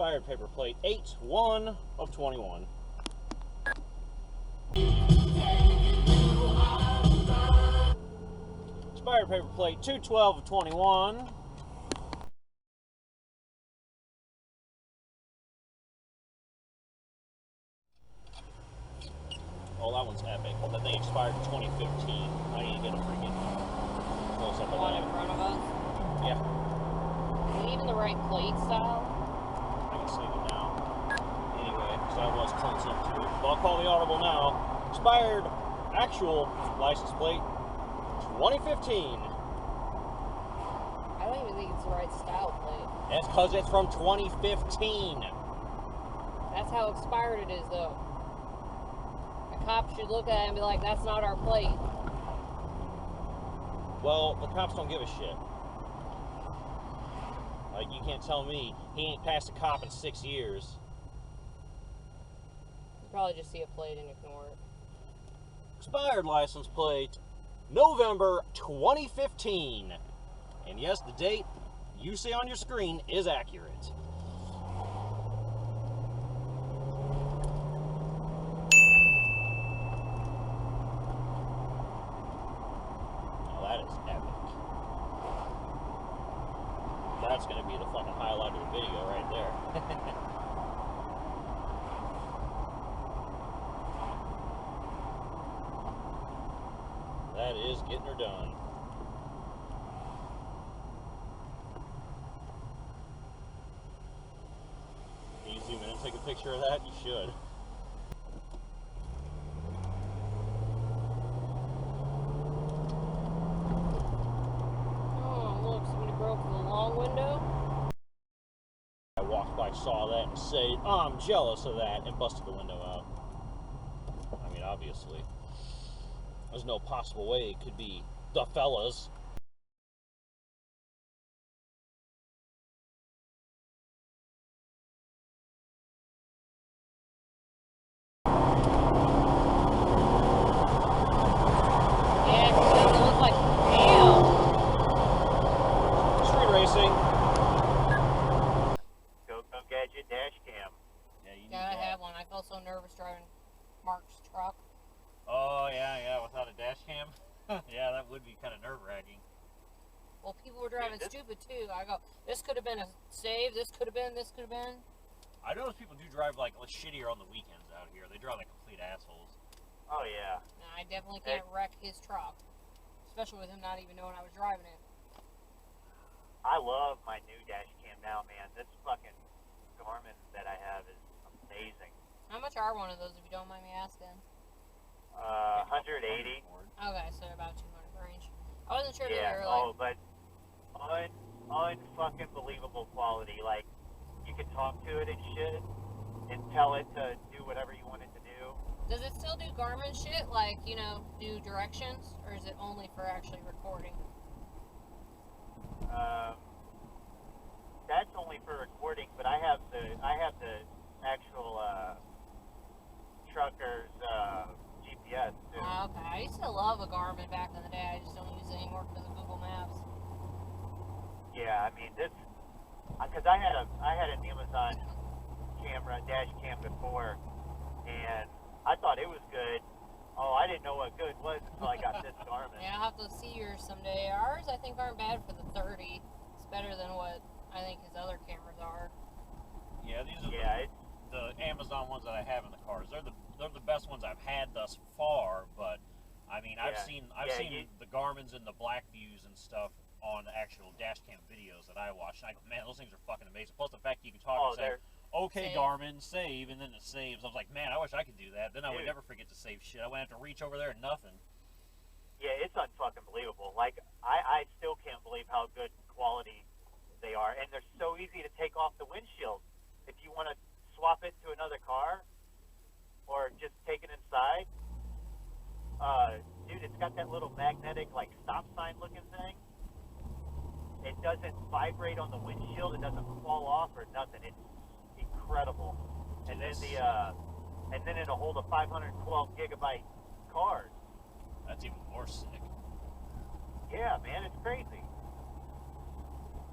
Expired paper plate 8-1 of 21. Expired paper plate 2-12 of 21. Oh, that one's epic. That thing expired in 2015. I need to get a freaking close up of that. One in front of us? Yeah. Is it even the right plate style? I can save it now. Anyway, so I was close up to it. But I'll call the audible now. Expired actual license plate 2015. I don't even think it's the right style plate. That's because it's from 2015. That's how expired it is, though. A cop should look at it and be like, that's not our plate. Well, the cops don't give a shit. Like, you can't tell me he ain't passed a cop in 6 years. You probably just see a plate and ignore it. Expired license plate, November 2015. And yes, the date you see on your screen is accurate. Now that is epic. That's going to be the fucking highlight of the video right there. That is getting her done. Can you zoom in and take a picture of that? You should. Oh, look, somebody broke the long window. I walked by, saw that, and said, I'm jealous of that, and busted the window out. I mean, obviously. There's no possible way it could be the fellas. Yeah, because it doesn't look like, damn. Street racing. Go get your dash cam. Yeah, you need Gotta that. have one. I felt so nervous driving Mark's truck. Oh, yeah, without a dash cam. Yeah, that would be kind of nerve-wracking. Well, people were driving stupid, too. I go, this could have been a save, this could have been, this could have been. I notice people do drive, like, shittier on the weekends out here. They drive like complete assholes. Oh, yeah. No, I definitely can't wreck his truck. Especially with him not even knowing I was driving it. I love my new dash cam now, man. This fucking Garmin that I have is amazing. How much are one of those, if you don't mind me asking? 180. Okay, so about 200 range. I wasn't sure if they Yeah, were like... unfucking believable quality. Like, you can talk to it and shit, and tell it to do whatever you want it to do. Does it still do Garmin shit, like, you know, do directions, or is it only for actually recording? That's only for recording, but I have the actual trucker's GPS too. Okay, I used to love a Garmin back in the day. I just don't use it anymore because of Google Maps. Yeah, I mean this, because I had an Amazon camera, dash cam before, and I thought it was good. Oh, I didn't know what good was until I got this Garmin. Yeah, I'll have to see yours someday. Ours, I think, aren't bad for the 30. It's better than what I think his other cameras are. Yeah, these are the Amazon ones that I have in the cars. They're the best ones I've had thus far. But I mean, I've seen the Garmin's and the Black Views and stuff on actual dash cam videos that I watch. And I go, man, those things are fucking amazing. Plus the fact you can talk and say, okay, save. Garmin, save, and then it saves. I was like, man, I wish I could do that. Then I would never forget to save shit. I wouldn't have to reach over there and nothing. Yeah, it's unfucking believable. Like, I still can't believe how good quality they are, and they're so easy to take off the windshield. If you want to swap it to another car, or just take it inside, dude, it's got that little magnetic, like, stop sign looking thing. It doesn't vibrate on the windshield. It doesn't fall off or nothing. It's incredible. And then it'll hold a 512 gigabyte card. That's even more sick. Yeah, man, it's crazy.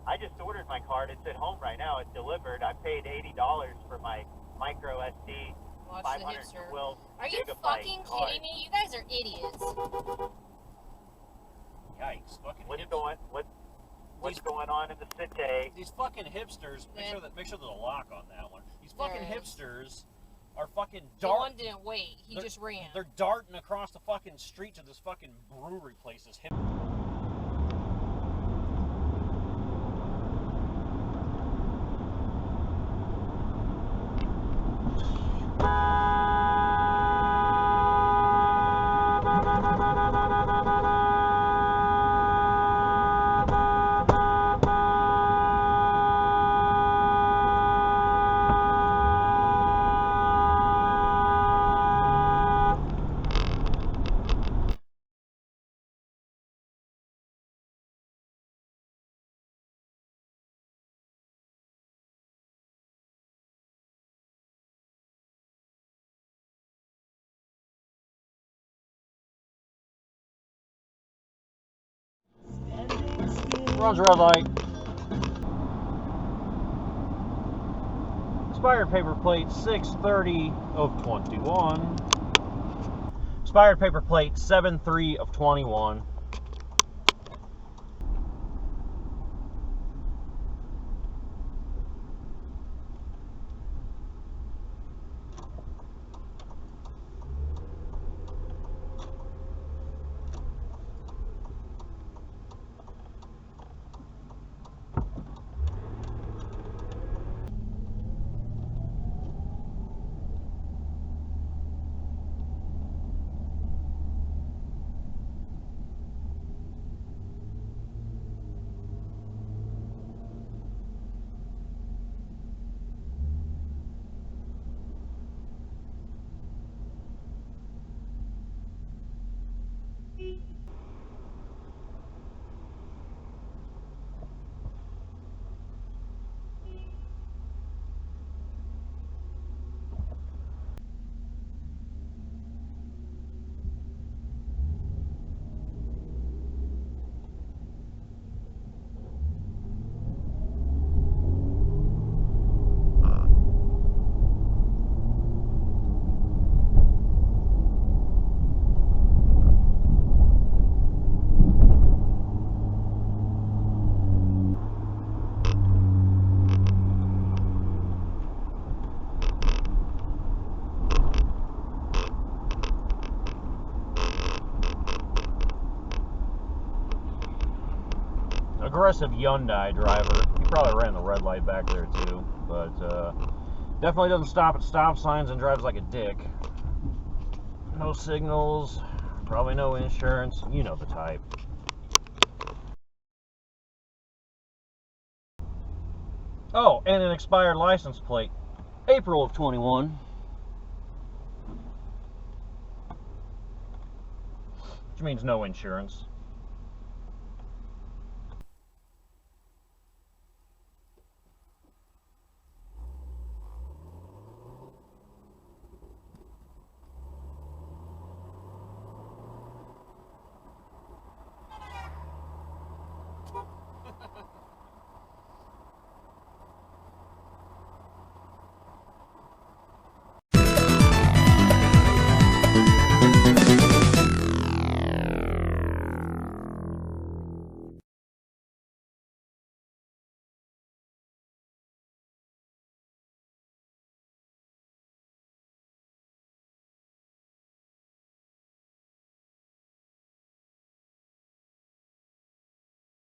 I just ordered my card. It's at home right now. It's delivered. I paid $80 for my micro SD. Watch 512 Are you fucking card. kidding me? You guys are idiots. Yikes! Fucking What's going on in the city? These fucking hipsters. Make sure there's a lock on that one. These fucking hipsters are fucking The one didn't wait. He just ran. They're darting across the fucking street to this fucking brewery place. This hip. Runs red light. Expired paper plate 6/30 of 21. Expired paper plate 7/3 of 21. Aggressive Hyundai driver. He probably ran the red light back there too, but definitely doesn't stop at stop signs and drives like a dick. No signals, probably no insurance. You know the type. Oh, and an expired license plate. April of 21. Which means no insurance.